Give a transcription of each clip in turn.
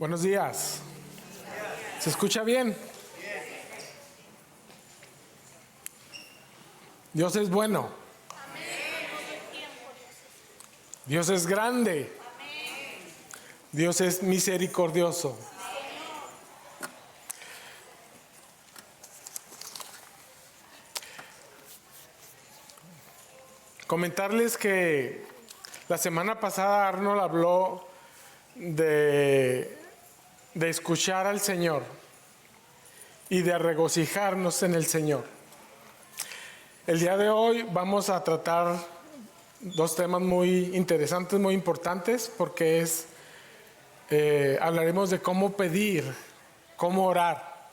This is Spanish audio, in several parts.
Buenos días. ¿Se escucha bien? Dios es bueno. Dios es grande. Dios es misericordioso. Comentarles que la semana pasada Arnold habló de escuchar al Señor y de regocijarnos en el Señor. El día de hoy vamos a tratar dos temas muy interesantes, muy importantes, porque hablaremos de cómo pedir, cómo orar,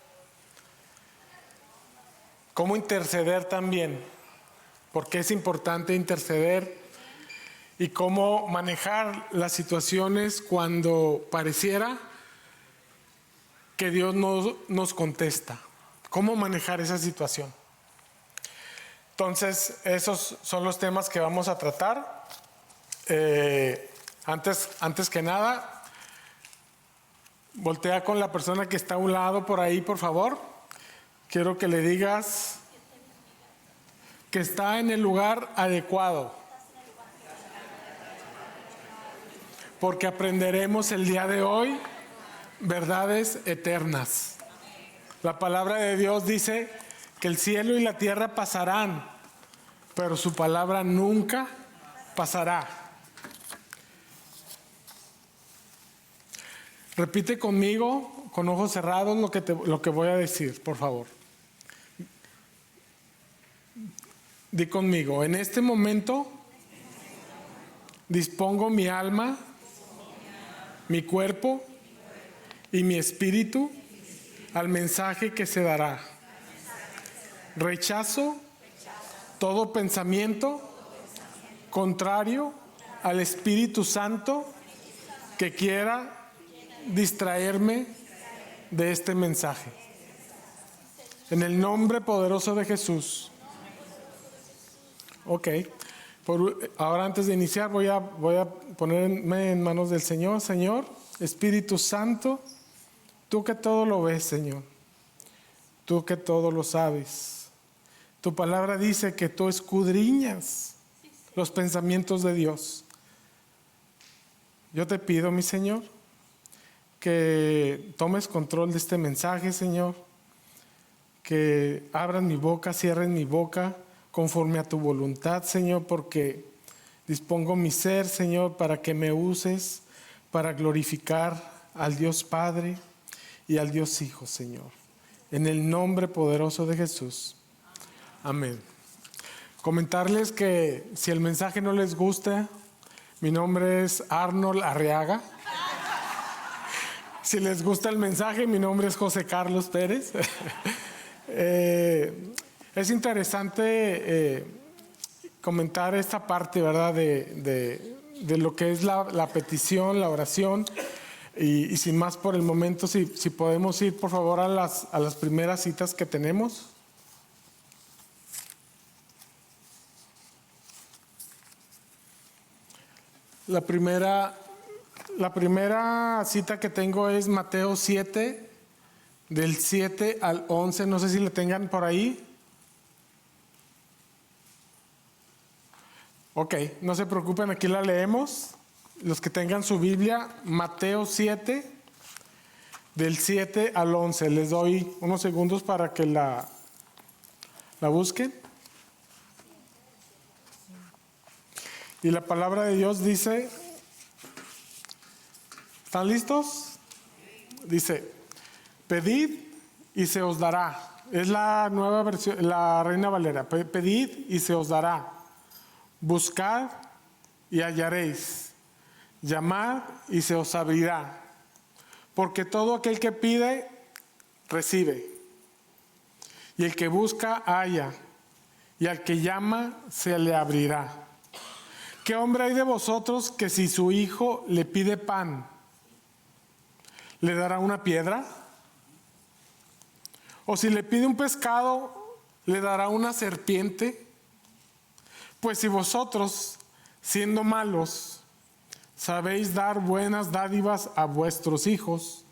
cómo interceder también, porque es importante interceder, y cómo manejar las situaciones cuando pareciera que Dios no nos contesta. ¿Cómo manejar esa situación? Entonces, esos son los temas que vamos a tratar. Antes que nada, voltea con la persona que está a un lado por ahí, por favor. Quiero que le digas que está en el lugar adecuado, porque aprenderemos el día de hoy verdades eternas. La palabra de Dios dice que el cielo y la tierra pasarán, pero su palabra nunca pasará. Repite conmigo, con ojos cerrados, lo que voy a decir, por favor. Di conmigo: en este momento dispongo mi alma, mi cuerpo y mi espíritu al mensaje que se dará. Rechazo todo pensamiento contrario al Espíritu Santo que quiera distraerme de este mensaje. En el nombre poderoso de Jesús. Ok. Ahora, antes de iniciar, voy a ponerme en manos del Señor. Señor, Espíritu Santo, tú que todo lo ves, Señor, tú que todo lo sabes. Tu palabra dice que tú escudriñas los pensamientos de Dios. Yo te pido, mi Señor, que tomes control de este mensaje, Señor, que abras mi boca, cierres mi boca, conforme a tu voluntad, Señor, porque dispongo mi ser, Señor, para que me uses para glorificar al Dios Padre y al Dios Hijo, Señor. En el nombre poderoso de Jesús. Amén. Comentarles que si el mensaje no les gusta, mi nombre es Arnold Arriaga. Si les gusta el mensaje, mi nombre es José Carlos Pérez. Es interesante comentar esta parte, ¿verdad?, de lo que es la petición, la oración. Y sin más por el momento, si podemos ir por favor a las primeras citas que tenemos. La primera cita que tengo es Mateo 7, del 7 al 11. No sé si la tengan por ahí. Ok, no se preocupen, aquí la leemos. Los que tengan su Biblia, Mateo 7, del 7 al 11. Les doy unos segundos para que la busquen. Y la palabra de Dios dice, ¿están listos? Dice: pedid y se os dará. Es la nueva versión, la Reina Valera. Pedid y se os dará. Buscad y hallaréis. Llamad y se os abrirá. Porque todo aquel que pide, recibe. Y el que busca, halla. Y al que llama, se le abrirá. ¿Qué hombre hay de vosotros que si su hijo le pide pan, le dará una piedra? ¿O si le pide un pescado, le dará una serpiente? Pues si vosotros, siendo malos, sabéis dar buenas dádivas a vuestros hijos,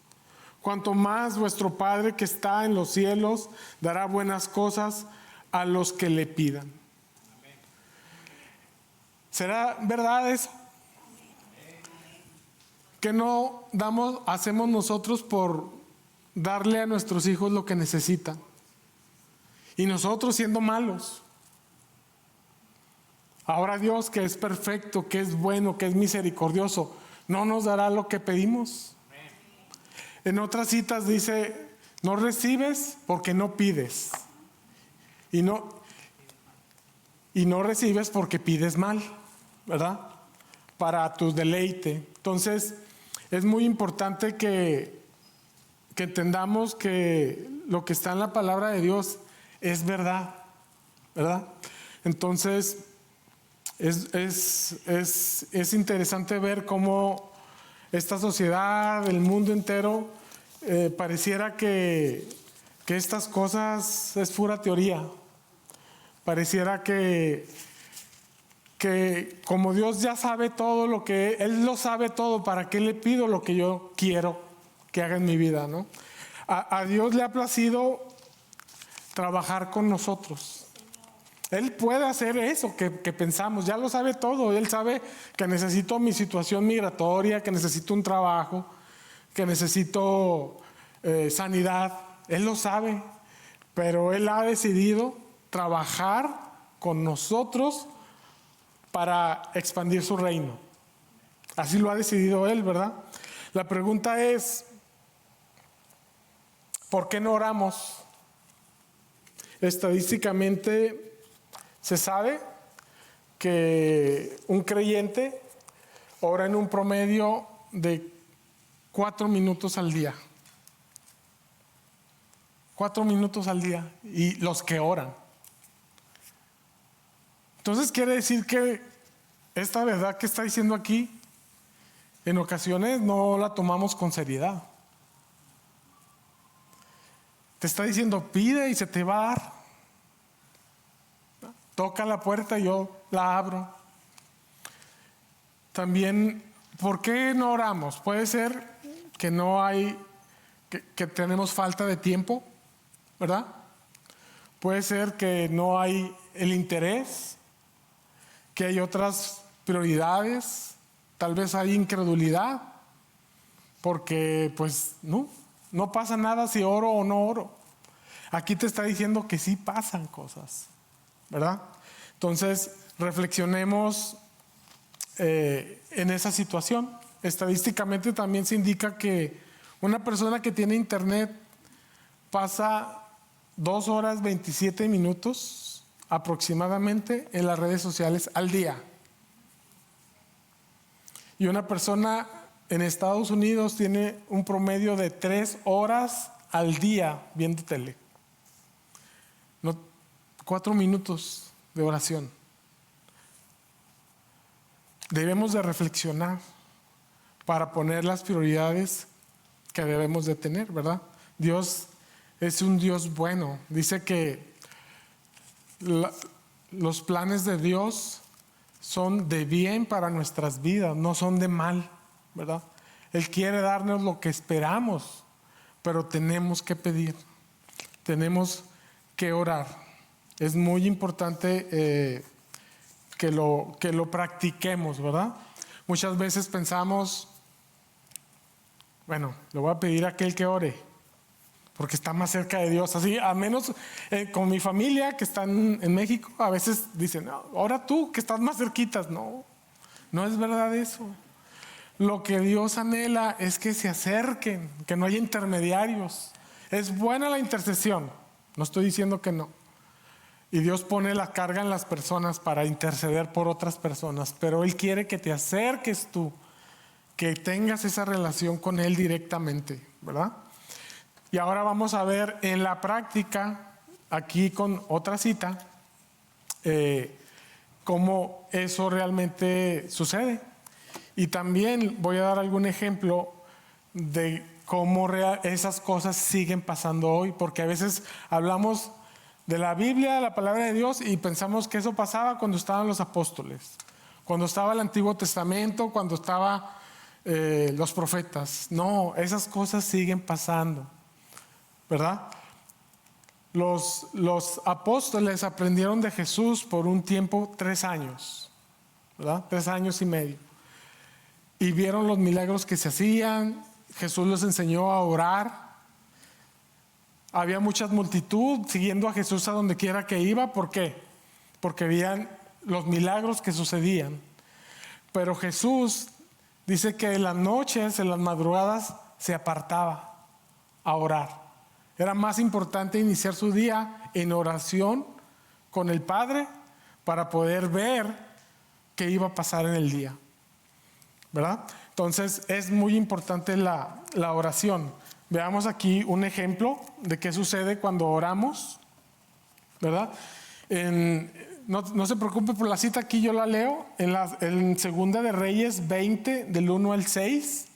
cuanto más vuestro Padre que está en los cielos dará buenas cosas a los que le pidan. ¿Será verdad eso? ¿Qué no hacemos nosotros por darle a nuestros hijos lo que necesitan? Y nosotros siendo malos. Ahora Dios, que es perfecto, que es bueno, que es misericordioso, ¿no nos dará lo que pedimos? En otras citas dice, no recibes porque no pides. Y no recibes porque pides mal, ¿verdad? Para tu deleite. Entonces, es muy importante que entendamos que lo que está en la palabra de Dios es verdad, ¿verdad? Entonces, es interesante ver cómo esta sociedad, el mundo entero, pareciera que estas cosas es pura teoría. Pareciera que como Dios ya sabe todo lo que Él lo sabe todo, ¿para qué le pido lo que yo quiero que haga en mi vida, ¿no? A Dios le ha placido trabajar con nosotros. Él puede hacer eso que pensamos, ya lo sabe todo. Él sabe que necesito mi situación migratoria, que necesito un trabajo, que necesito sanidad. Él lo sabe, pero Él ha decidido trabajar con nosotros para expandir su reino. Así lo ha decidido Él, ¿verdad? La pregunta es, ¿por qué no oramos? Estadísticamente se sabe que un creyente ora en un promedio de 4 minutos al día. 4 minutos al día, y los que oran. Entonces quiere decir que esta verdad que está diciendo aquí, en ocasiones no la tomamos con seriedad. Te está diciendo, pide y se te va a dar. Toca la puerta y yo la abro. También, ¿por qué no oramos? Puede ser que no hay, que tenemos falta de tiempo, ¿verdad? Puede ser que no hay el interés, que hay otras prioridades, tal vez hay incredulidad, porque pues no pasa nada si oro o no oro. Aquí te está diciendo que sí pasan cosas, ¿verdad? Entonces, reflexionemos en esa situación. Estadísticamente también se indica que una persona que tiene internet pasa 2 horas 27 minutos aproximadamente en las redes sociales al día. Y una persona en Estados Unidos tiene un promedio de 3 horas al día viendo tele. 4 minutos de oración. Debemos de reflexionar para poner las prioridades que debemos de tener, ¿verdad? Dios es un Dios bueno. Dice que los planes de Dios son de bien para nuestras vidas, no son de mal, ¿verdad? Él quiere darnos lo que esperamos, pero tenemos que pedir, tenemos que orar. Es muy importante que lo practiquemos, ¿verdad? Muchas veces pensamos, bueno, le voy a pedir a aquel que ore, porque está más cerca de Dios. Así, a menos con mi familia que están en México, a veces dicen, ora tú que estás más cerquitas. No es verdad eso. Lo que Dios anhela es que se acerquen, que no haya intermediarios. Es buena la intercesión, no estoy diciendo que no. Y Dios pone la carga en las personas para interceder por otras personas, pero Él quiere que te acerques tú, que tengas esa relación con Él directamente, ¿verdad? Y ahora vamos a ver en la práctica, aquí con otra cita, cómo eso realmente sucede. Y también voy a dar algún ejemplo de cómo esas cosas siguen pasando hoy, porque a veces hablamos de la Biblia, la palabra de Dios, y pensamos que eso pasaba cuando estaban los apóstoles, cuando estaba el Antiguo Testamento, cuando estaba los profetas. No, esas cosas siguen pasando, ¿verdad? Los apóstoles aprendieron de Jesús por un tiempo, 3 años, ¿verdad? 3 años y medio. Y vieron los milagros que se hacían. Jesús les enseñó a orar. Había mucha multitud siguiendo a Jesús a donde quiera que iba. ¿Por qué? Porque veían los milagros que sucedían. Pero Jesús dice que en las noches, en las madrugadas, se apartaba a orar. Era más importante iniciar su día en oración con el Padre para poder ver qué iba a pasar en el día, ¿verdad? Entonces es muy importante la oración. Veamos aquí un ejemplo de qué sucede cuando oramos, ¿verdad? No se preocupe por la cita, aquí yo la leo. En Segunda de Reyes 20, del 1 al 6,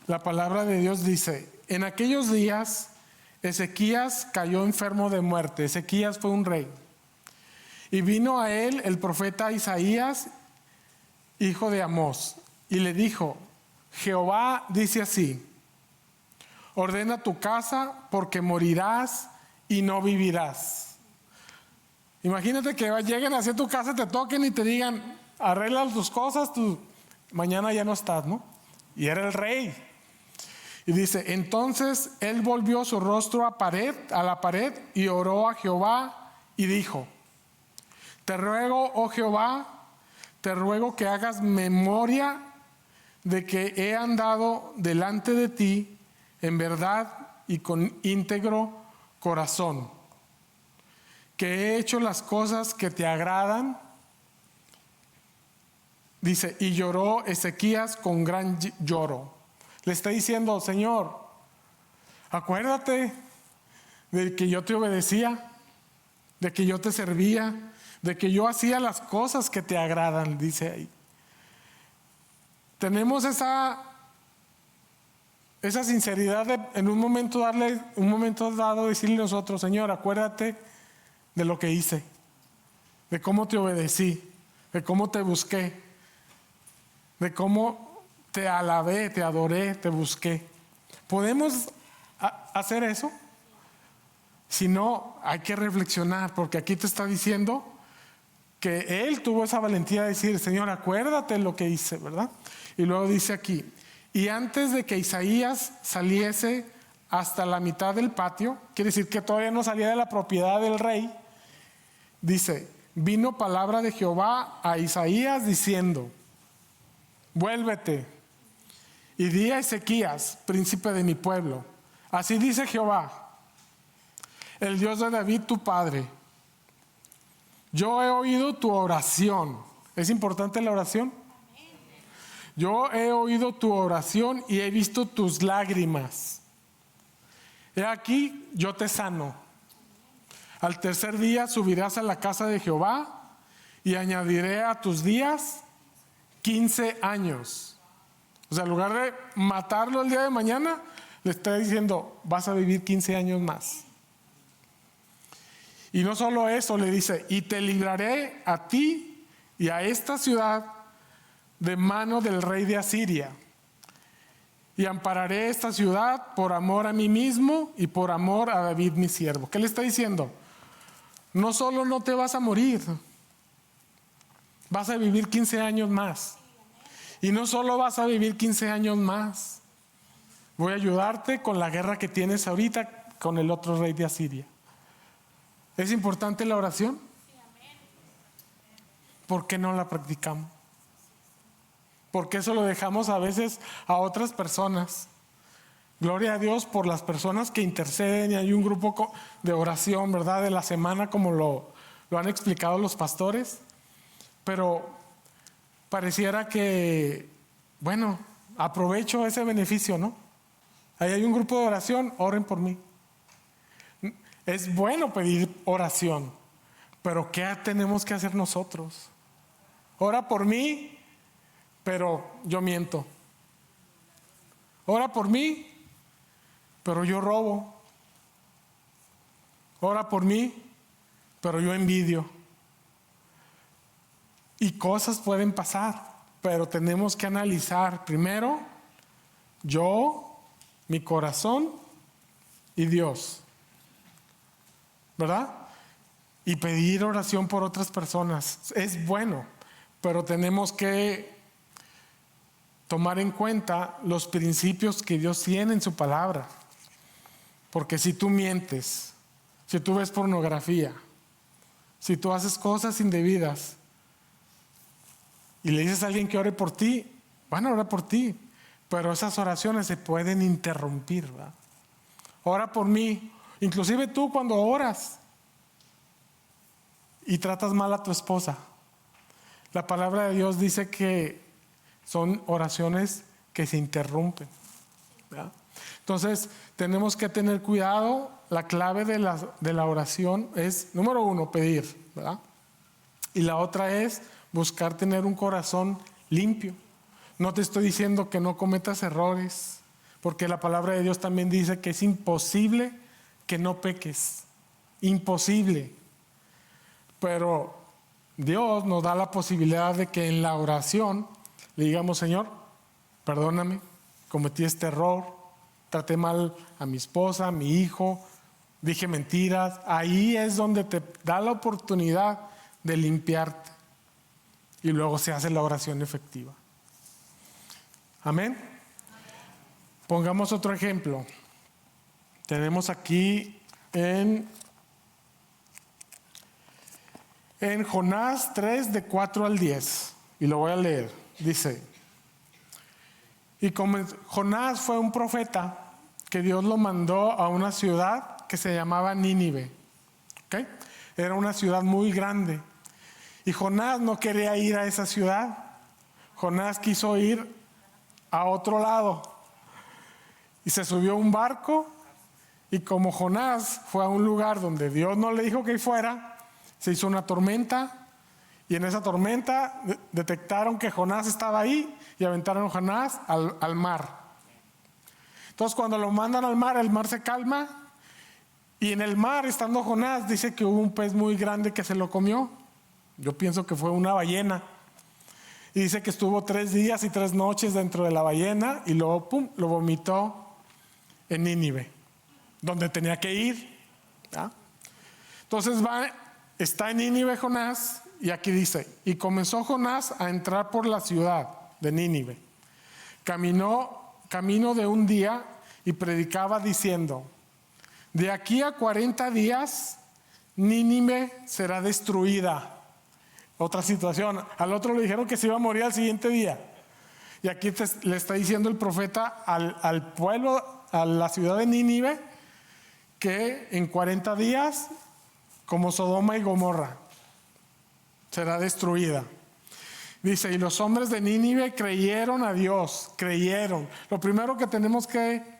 la palabra de Dios dice: en aquellos días Ezequías cayó enfermo de muerte. Ezequías fue un rey. Y vino a él el profeta Isaías, hijo de Amós, y le dijo: Jehová dice así: ordena tu casa, porque morirás y no vivirás. Imagínate que lleguen hacia tu casa, te toquen y te digan: arregla tus cosas, tú mañana ya no estás, ¿no? Y era el rey. Y dice: entonces él volvió su rostro a la pared y oró a Jehová y dijo: te ruego, oh Jehová, te ruego que hagas memoria de que he andado delante de ti en verdad y con íntegro corazón, que he hecho las cosas que te agradan. Dice: y lloró Ezequías con gran lloro. Le está diciendo: Señor, acuérdate de que yo te obedecía, de que yo te servía, de que yo hacía las cosas que te agradan, dice ahí. Tenemos esa sinceridad de en un momento dado decirle a nosotros: Señor, acuérdate de lo que hice, de cómo te obedecí, de cómo te busqué, de cómo te alabé, te adoré, te busqué. ¿Podemos hacer eso? Si no, hay que reflexionar, porque aquí te está diciendo que él tuvo esa valentía de decir: Señor, acuérdate de lo que hice, ¿verdad? Y luego dice aquí: y antes de que Isaías saliese hasta la mitad del patio, quiere decir que todavía no salía de la propiedad del rey, dice: vino palabra de Jehová a Isaías diciendo: vuélvete y di a Ezequías, príncipe de mi pueblo: así dice Jehová, el Dios de David tu padre, yo he oído tu oración. ¿Es importante la oración? Yo he oído tu oración y he visto tus lágrimas. He aquí, yo te sano. Al tercer día subirás a la casa de Jehová y añadiré a tus días 15 años. O sea, en lugar de matarlo el día de mañana, le está diciendo: vas a vivir 15 años más. Y no solo eso, le dice: y te libraré a ti y a esta ciudad de mano del rey de Asiria. Y ampararé esta ciudad por amor a mí mismo y por amor a David mi siervo. ¿Qué le está diciendo? No solo no te vas a morir, vas a vivir 15 años más. Y no solo vas a vivir 15 años más, voy a ayudarte con la guerra que tienes ahorita con el otro rey de Asiria. ¿Es importante la oración? ¿Por qué no la practicamos? Porque eso lo dejamos a veces a otras personas. Gloria a Dios por las personas que interceden, y hay un grupo de oración, ¿verdad?, de la semana, como lo han explicado los pastores. Pero pareciera que, bueno, aprovecho ese beneficio, ¿no? Ahí hay un grupo de oración, oren por mí. Es bueno pedir oración, pero ¿qué tenemos que hacer nosotros? Ora por mí, pero yo miento. Ora por mí, pero yo robo. Ora por mí, pero yo envidio. y cosas pueden pasar, pero tenemos que analizar primero yo, mi corazón y Dios, ¿verdad? Y pedir oración por otras personas es bueno, pero tenemos que tomar en cuenta los principios que Dios tiene en su palabra. Porque si tú mientes, si tú ves pornografía, si tú haces cosas indebidas y le dices a alguien que ore por ti, van a orar por ti, pero esas oraciones se pueden interrumpir, ¿verdad? Ora por mí. Inclusive tú cuando oras y tratas mal a tu esposa, la palabra de Dios dice que son oraciones que se interrumpen, ¿verdad? Entonces tenemos que tener cuidado. La clave de la oración es, número uno, pedir, ¿verdad? Y la otra es buscar tener un corazón limpio. No te estoy diciendo que no cometas errores, porque la palabra de Dios también dice que es imposible que no peques. Imposible. Pero Dios nos da la posibilidad de que en la oración le digamos: Señor, perdóname, cometí este error, traté mal a mi esposa, a mi hijo, dije mentiras. Ahí es donde te da la oportunidad de limpiarte. Y luego se hace la oración efectiva. Amén. Pongamos otro ejemplo. Tenemos aquí en Jonás 3, de 4 al 10. Y lo voy a leer. Dice: y como Jonás fue un profeta que Dios lo mandó a una ciudad que se llamaba Nínive. ¿Okay? Era una ciudad muy grande. Y Jonás no quería ir a esa ciudad. Jonás quiso ir a otro lado. Y se subió a un barco. Y como Jonás fue a un lugar donde Dios no le dijo que fuera, se hizo una tormenta. Y en esa tormenta detectaron que Jonás estaba ahí y aventaron a Jonás al mar. Entonces cuando lo mandan al mar se calma. Y en el mar, estando Jonás, dice que hubo un pez muy grande que se lo comió. Yo pienso que fue una ballena. Y dice que estuvo 3 días y 3 noches dentro de la ballena y luego lo vomitó en Nínive, donde tenía que ir, ¿ya? Entonces está en Nínive Jonás. Y aquí dice: y comenzó Jonás a entrar por la ciudad de Nínive. Camino de un día y predicaba diciendo: de aquí a 40 días Nínive será destruida. Otra situación. Al otro le dijeron que se iba a morir al siguiente día. Y aquí le está diciendo el profeta al pueblo, a la ciudad de Nínive, que en 40 días, como Sodoma y Gomorra, será destruida. Dice: y los hombres de Nínive creyeron a Dios, creyeron. Lo primero que tenemos que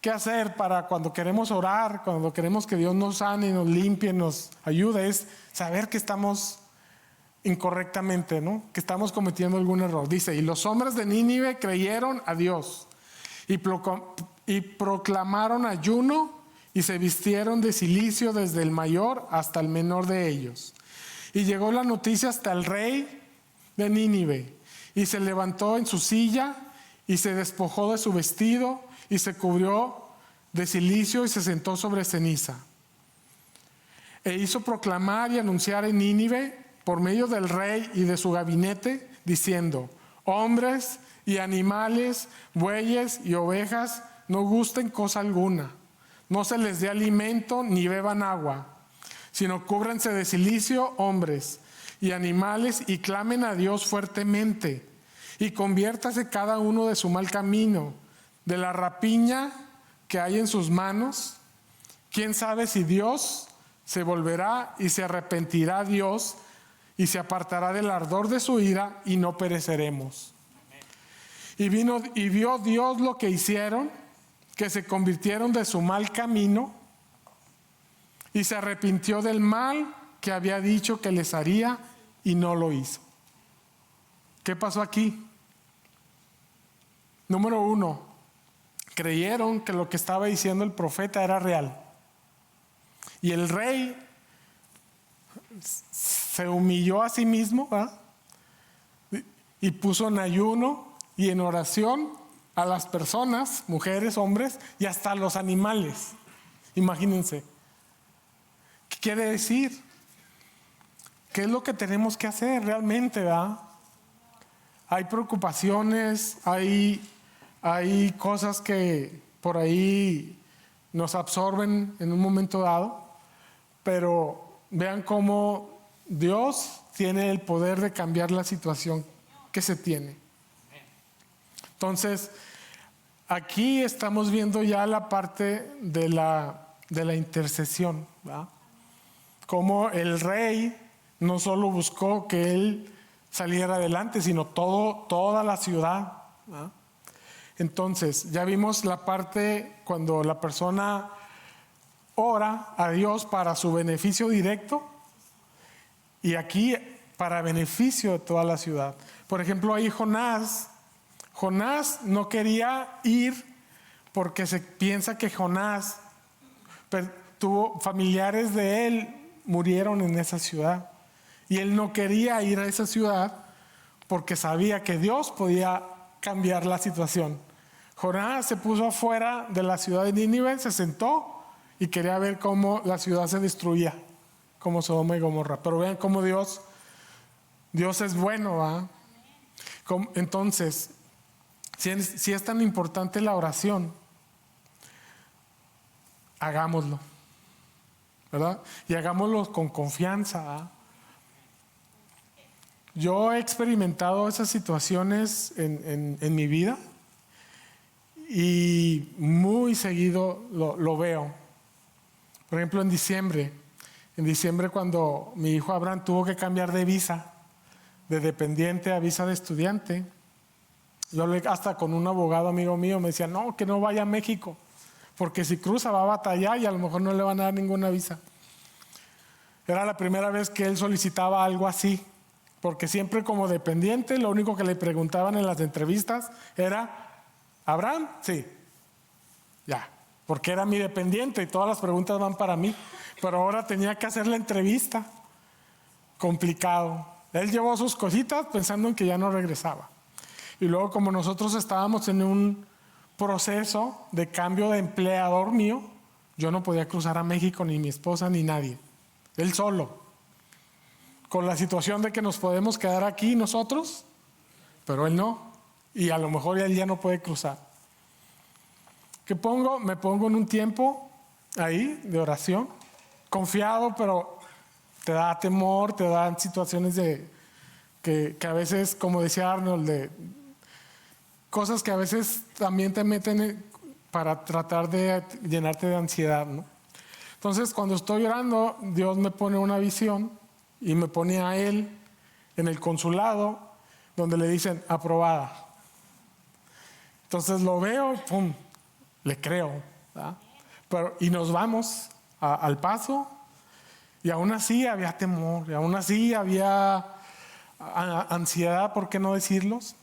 hacer para cuando queremos orar, cuando queremos que Dios nos sane, nos limpie, nos ayude, es saber que estamos incorrectamente, ¿no? Que estamos cometiendo algún error. Dice: y los hombres de Nínive creyeron a Dios y proclamaron ayuno y se vistieron de cilicio desde el mayor hasta el menor de ellos. Y llegó la noticia hasta el rey de Nínive, y se levantó en su silla y se despojó de su vestido y se cubrió de cilicio y se sentó sobre ceniza. E hizo proclamar y anunciar en Nínive por medio del rey y de su gabinete, diciendo: hombres y animales, bueyes y ovejas, no gusten cosa alguna, no se les dé alimento ni beban agua, sino cúbranse de cilicio hombres y animales y clamen a Dios fuertemente, y conviértase cada uno de su mal camino, de la rapiña que hay en sus manos. ¿Quién sabe si Dios se volverá y se arrepentirá Dios y se apartará del ardor de su ira y no pereceremos? Y vio Dios lo que hicieron, que se convirtieron de su mal camino y se arrepintió del mal que había dicho que les haría y no lo hizo. ¿Qué pasó aquí? Número 1, creyeron que lo que estaba diciendo el profeta era real. Y el rey se humilló a sí mismo, ¿verdad? Y puso en ayuno y en oración a las personas, mujeres, hombres y hasta los animales. Imagínense. ¿Qué quiere decir? ¿Qué es lo que tenemos que hacer realmente, verdad? Hay preocupaciones, hay cosas que por ahí nos absorben en un momento dado, pero vean cómo Dios tiene el poder de cambiar la situación que se tiene. Entonces, aquí estamos viendo ya la parte de la intercesión, ¿verdad? Como el rey no solo buscó que él saliera adelante, sino toda la ciudad, ¿verdad? Entonces, ya vimos la parte cuando la persona ora a Dios para su beneficio directo y aquí para beneficio de toda la ciudad. Por ejemplo, ahí Jonás no quería ir porque se piensa que Jonás tuvo familiares de él, murieron en esa ciudad. Y él no quería ir a esa ciudad porque sabía que Dios podía cambiar la situación. Jonás se puso afuera de la ciudad de Nínive, se sentó y quería ver cómo la ciudad se destruía, como Sodoma y Gomorra. Pero vean cómo Dios es bueno, ¿verdad? Entonces, si es tan importante la oración, hagámoslo, ¿verdad? Y hagámoslo con confianza, ¿verdad? Yo he experimentado esas situaciones en mi vida y muy seguido lo veo. Por ejemplo, en diciembre cuando mi hijo Abraham tuvo que cambiar de visa, de dependiente a visa de estudiante, yo hasta con un abogado amigo mío me decía, no, que no vaya a México, porque si cruza va a batallar y a lo mejor no le van a dar ninguna visa. Era la primera vez que él solicitaba algo así, porque siempre como dependiente lo único que le preguntaban en las entrevistas era, ¿Abraham? Sí. Ya, porque era mi dependiente y todas las preguntas van para mí. Pero ahora tenía que hacer la entrevista. Complicado. Él llevó sus cositas pensando en que ya no regresaba. Y luego como nosotros estábamos en un proceso de cambio de empleador mío, yo no podía cruzar a México, ni mi esposa, ni nadie. Él solo. Con la situación de que nos podemos quedar aquí nosotros, pero él no. Y a lo mejor él ya no puede cruzar. ¿Qué pongo? Me pongo en un tiempo ahí de oración, confiado, pero te da temor, te dan situaciones que a veces, como decía Arnold, de cosas que a veces también te meten para tratar de llenarte de ansiedad, ¿no? Entonces, cuando estoy orando, Dios me pone una visión y me pone a él en el consulado donde le dicen aprobada. Entonces lo veo, pum, le creo, ¿verdad? Y nos vamos al Paso y aún así había temor, y aún así había ansiedad, ¿por qué no decirlos?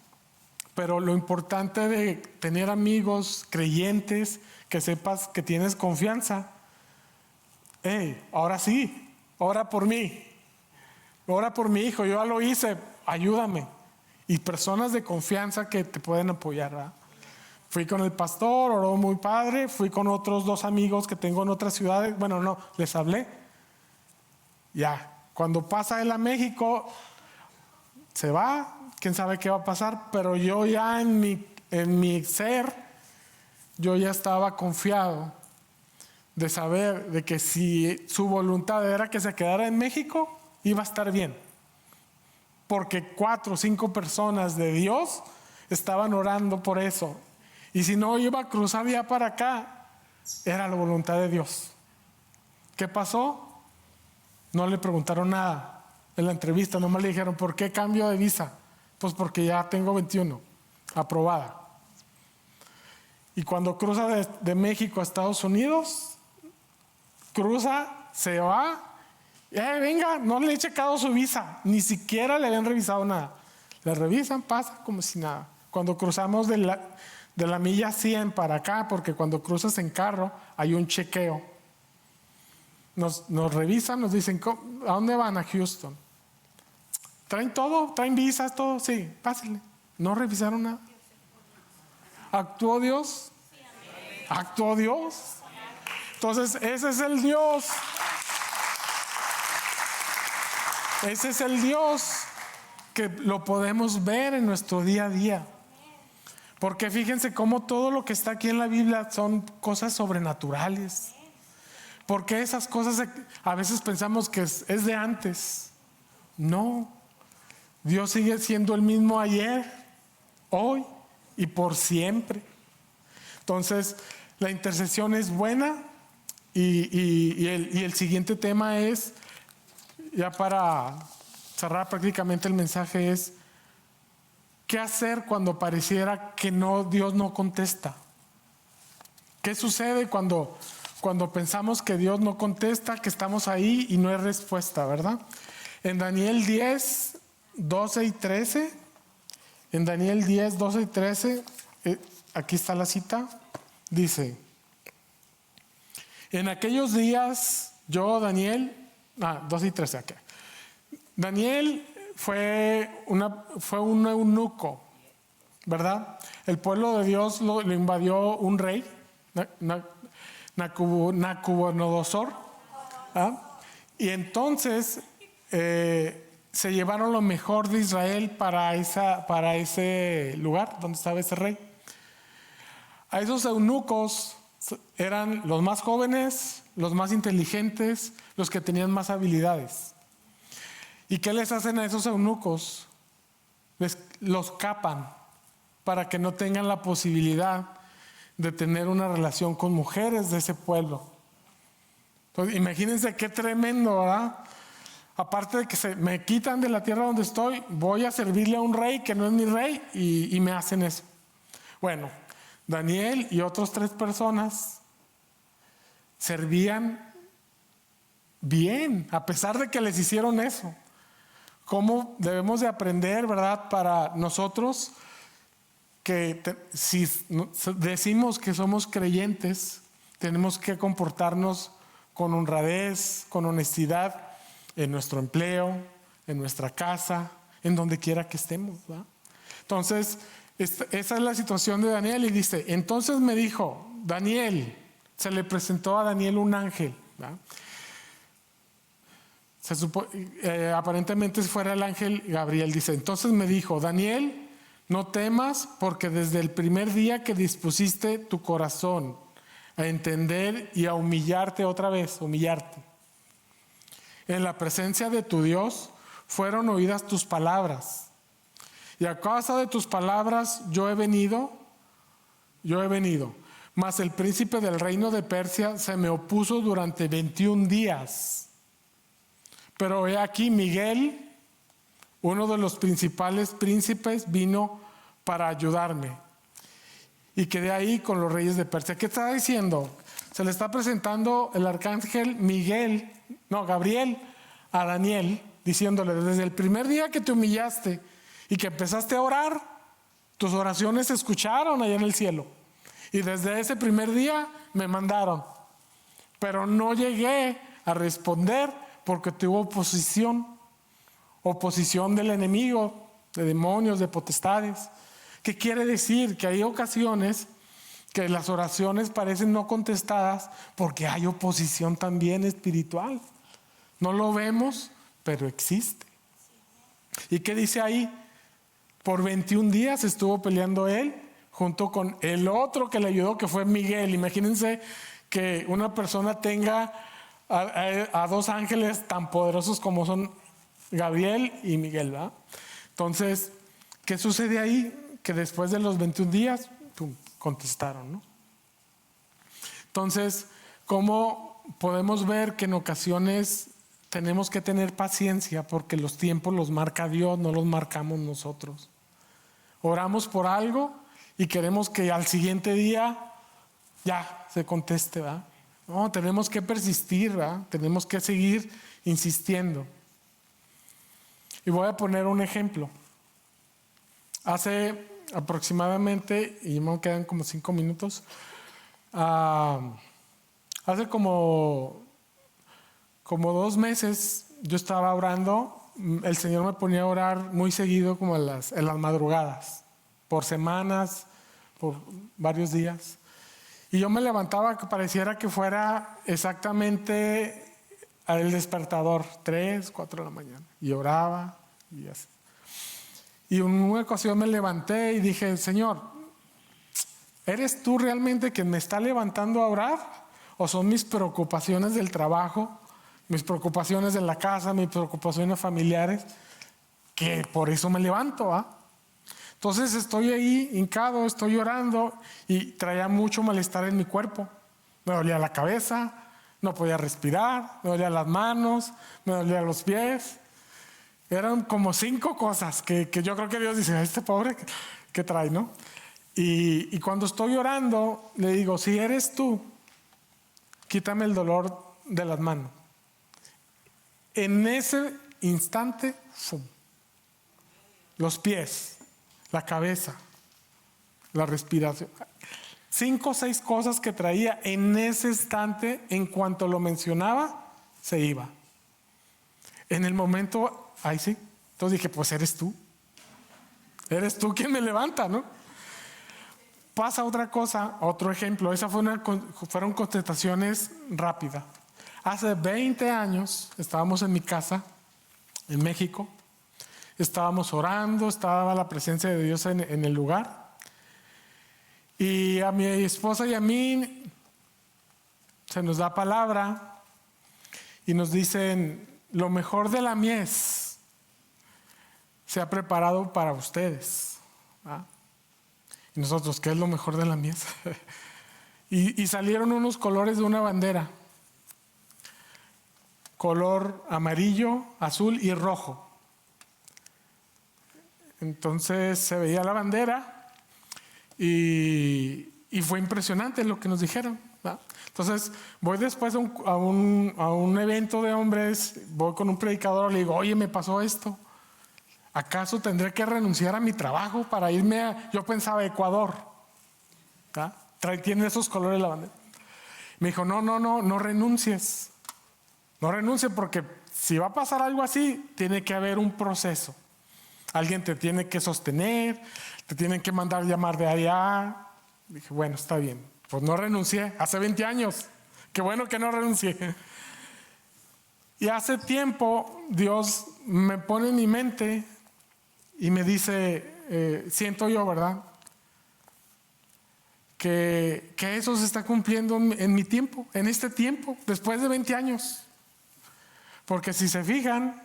Pero lo importante de tener amigos creyentes, que sepas que tienes confianza. Hey, ahora sí, ora por mí, ora por mi hijo, yo ya lo hice, ayúdame. Y personas de confianza que te pueden apoyar, ¿verdad? Fui con el pastor, oró muy padre, fui con otros 2 amigos que tengo en otras ciudades, bueno, no, les hablé. Ya, cuando pasa él a México, se va, quién sabe qué va a pasar, pero yo ya en mi ser, yo ya estaba confiado de saber de que si su voluntad era que se quedara en México, iba a estar bien. Porque 4 o 5 personas de Dios estaban orando por eso. Y si no iba a cruzar ya para acá, era la voluntad de Dios. ¿Qué pasó? No le preguntaron nada en la entrevista, nomás le dijeron, ¿por qué cambio de visa? Pues porque ya tengo 21, aprobada. Y cuando cruza de México a Estados Unidos, cruza, se va, venga, no le he checado su visa, ni siquiera le habían revisado nada. Le revisan, pasa como si nada. Cuando cruzamos de la milla 100 para acá, porque cuando cruzas en carro hay un chequeo. Nos revisan, nos dicen, ¿a dónde van? A Houston. ¿Traen todo? ¿Traen visas? ¿Todo? Sí, pásenle. ¿No revisaron nada? ¿Actuó Dios? ¿Actuó Dios? Entonces, ese es el Dios. Ese es el Dios que lo podemos ver en nuestro día a día. Porque fíjense cómo todo lo que está aquí en la Biblia son cosas sobrenaturales. Porque esas cosas a veces pensamos que es de antes. No. Dios sigue siendo el mismo ayer, hoy y por siempre. Entonces, la intercesión es buena y el siguiente tema es, ya para cerrar prácticamente el mensaje, es ¿qué hacer cuando pareciera que Dios no contesta? ¿Qué sucede cuando pensamos que Dios no contesta, que estamos ahí y no hay respuesta, verdad? En Daniel 10, 12 y 13, en Daniel 10, 12 y 13, aquí está la cita, dice: en aquellos días yo, Daniel, 12 y 13 acá. Daniel fue un eunuco, ¿verdad? El pueblo de Dios lo invadió un rey, Nabucodonosor, y entonces se llevaron lo mejor de Israel para ese lugar donde estaba ese rey. A esos eunucos eran los más jóvenes, los más inteligentes, los que tenían más habilidades. ¿Y qué les hacen a esos eunucos? Los capan para que no tengan la posibilidad de tener una relación con mujeres de ese pueblo. Entonces, imagínense qué tremendo, ¿verdad? Aparte de que me quitan de la tierra donde estoy, voy a servirle a un rey que no es mi rey y me hacen eso. Bueno, Daniel y otras 3 personas servían bien, a pesar de que les hicieron eso. ¿Cómo debemos de aprender, verdad, para nosotros que si decimos que somos creyentes, tenemos que comportarnos con honradez, con honestidad en nuestro empleo, en nuestra casa, en donde quiera que estemos, ¿verdad? Entonces, esa es la situación de Daniel y dice, entonces me dijo, Daniel, se le presentó a Daniel un ángel, ¿verdad? Aparentemente fuera el ángel Gabriel, dice, entonces me dijo, Daniel, no temas porque desde el primer día que dispusiste tu corazón a entender y a humillarte otra vez, humillarte, en la presencia de tu Dios fueron oídas tus palabras y a causa de tus palabras yo he venido, mas el príncipe del reino de Persia se me opuso durante 21 días. Pero he aquí Miguel, uno de los principales príncipes, vino para ayudarme. Y quedé ahí con los reyes de Persia. ¿Qué está diciendo? Se le está presentando el arcángel Gabriel a Daniel, diciéndole, desde el primer día que te humillaste y que empezaste a orar, tus oraciones se escucharon allá en el cielo. Y desde ese primer día me mandaron. Pero no llegué a responder porque tuvo oposición del enemigo, de demonios, de potestades. ¿Qué quiere decir? Que hay ocasiones que las oraciones parecen no contestadas porque hay oposición también espiritual. No lo vemos, pero existe. ¿Y qué dice ahí? Por 21 días estuvo peleando él junto con el otro que le ayudó, que fue Miguel. Imagínense que una persona tenga a 2 ángeles tan poderosos como son Gabriel y Miguel, ¿verdad? Entonces, ¿qué sucede ahí? Que después de los 21 días, contestaron, ¿no? Entonces, ¿cómo podemos ver que en ocasiones tenemos que tener paciencia porque los tiempos los marca Dios, no los marcamos nosotros? Oramos por algo y queremos que al siguiente día ya se conteste, ¿verdad? No, tenemos que persistir, ¿verdad? Tenemos que seguir insistiendo. Y voy a poner un ejemplo. Hace aproximadamente, y me quedan como 5 minutos, hace como 2 meses yo estaba orando el Señor me ponía a orar muy seguido, como en las madrugadas, por semanas, por varios días. Y yo me levantaba que pareciera que fuera exactamente el despertador, 3, 4 de la mañana. Y oraba y así. Y en una ocasión me levanté y dije, Señor, ¿eres tú realmente quien me está levantando a orar? ¿O son mis preocupaciones del trabajo, mis preocupaciones de la casa, mis preocupaciones familiares, que por eso me levanto? Entonces estoy ahí hincado, estoy llorando y traía mucho malestar en mi cuerpo. Me dolía la cabeza, no podía respirar, me dolían las manos, me dolían los pies. Eran como 5 cosas que yo creo que Dios dice, este pobre que trae, ¿no? Y cuando estoy llorando, le digo, si eres tú, quítame el dolor de las manos. En ese instante, ¡fum! Los pies, la cabeza, la respiración. 5 o 6 cosas que traía en ese instante, en cuanto lo mencionaba, se iba. En el momento, ahí sí. Entonces dije, pues eres tú quien me levanta, ¿no? Pasa otra cosa, otro ejemplo. Esa fueron contestaciones rápidas. Hace 20 años estábamos en mi casa, en México. Estábamos orando, estaba la presencia de Dios en el lugar. Y a mi esposa y a mí se nos da palabra y nos dicen, lo mejor de la mies se ha preparado para ustedes. Y nosotros, ¿qué es lo mejor de la mies? y salieron unos colores de una bandera. Color amarillo, azul y rojo. Entonces se veía la bandera y fue impresionante lo que nos dijeron, ¿no? Entonces voy después a un evento de hombres, voy con un predicador, le digo, oye, me pasó esto. ¿Acaso tendré que renunciar a mi trabajo para irme yo pensaba Ecuador? Tiene esos colores la bandera. Me dijo, no renuncies. No renuncies porque si va a pasar algo así, tiene que haber un proceso. Alguien te tiene que sostener, te tienen que mandar llamar de allá. Dije, bueno, está bien. Pues no renuncié, hace 20 años. Qué bueno que no renuncié. Y hace tiempo Dios me pone en mi mente y me dice, siento yo, ¿verdad? Que eso se está cumpliendo en mi tiempo, en este tiempo, después de 20 años. Porque si se fijan,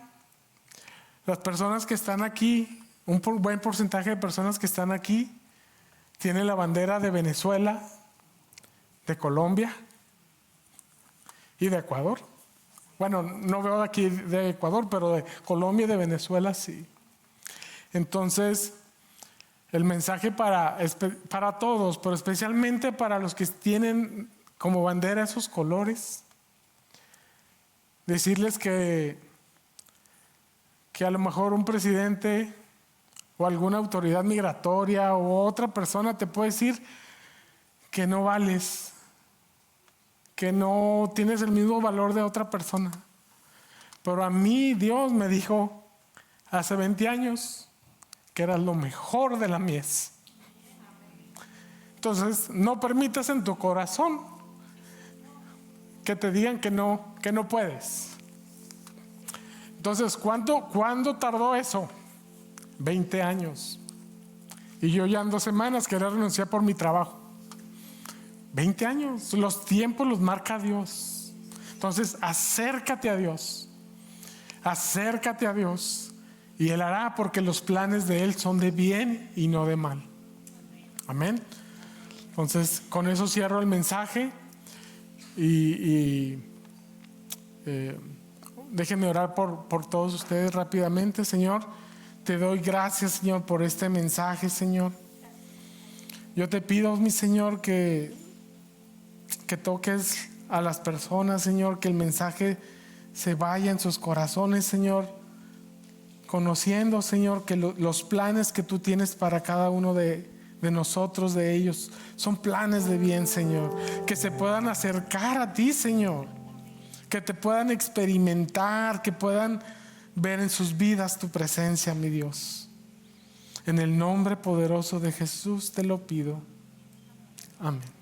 las personas que están aquí, un buen porcentaje de personas que están aquí, tienen la bandera de Venezuela, de Colombia y de Ecuador. Bueno, no veo aquí de Ecuador, pero de Colombia y de Venezuela sí. Entonces, el mensaje para todos, pero especialmente para los que tienen como bandera esos colores, decirles que a lo mejor un presidente o alguna autoridad migratoria o otra persona te puede decir que no vales, que no tienes el mismo valor de otra persona. Pero a mí Dios me dijo hace 20 años que eras lo mejor de la mies. Entonces, no permitas en tu corazón que te digan que no puedes. Entonces, ¿cuándo tardó eso? 20 años. Y yo ya en 2 semanas quería renunciar por mi trabajo. 20 años. Los tiempos los marca Dios. Entonces, acércate a Dios. Acércate a Dios. Y Él hará, porque los planes de Él son de bien y no de mal. Amén. Entonces, con eso cierro el mensaje. Déjenme orar por todos ustedes rápidamente. Señor, te doy gracias, Señor, por este mensaje, Señor. Yo te pido, mi Señor, que toques a las personas, Señor, que el mensaje se vaya en sus corazones, Señor, conociendo, Señor, que los planes que tú tienes para cada uno de nosotros, de ellos, son planes de bien, Señor, que se puedan acercar a ti, Señor, que te puedan experimentar, que puedan ver en sus vidas tu presencia, mi Dios. En el nombre poderoso de Jesús te lo pido. Amén.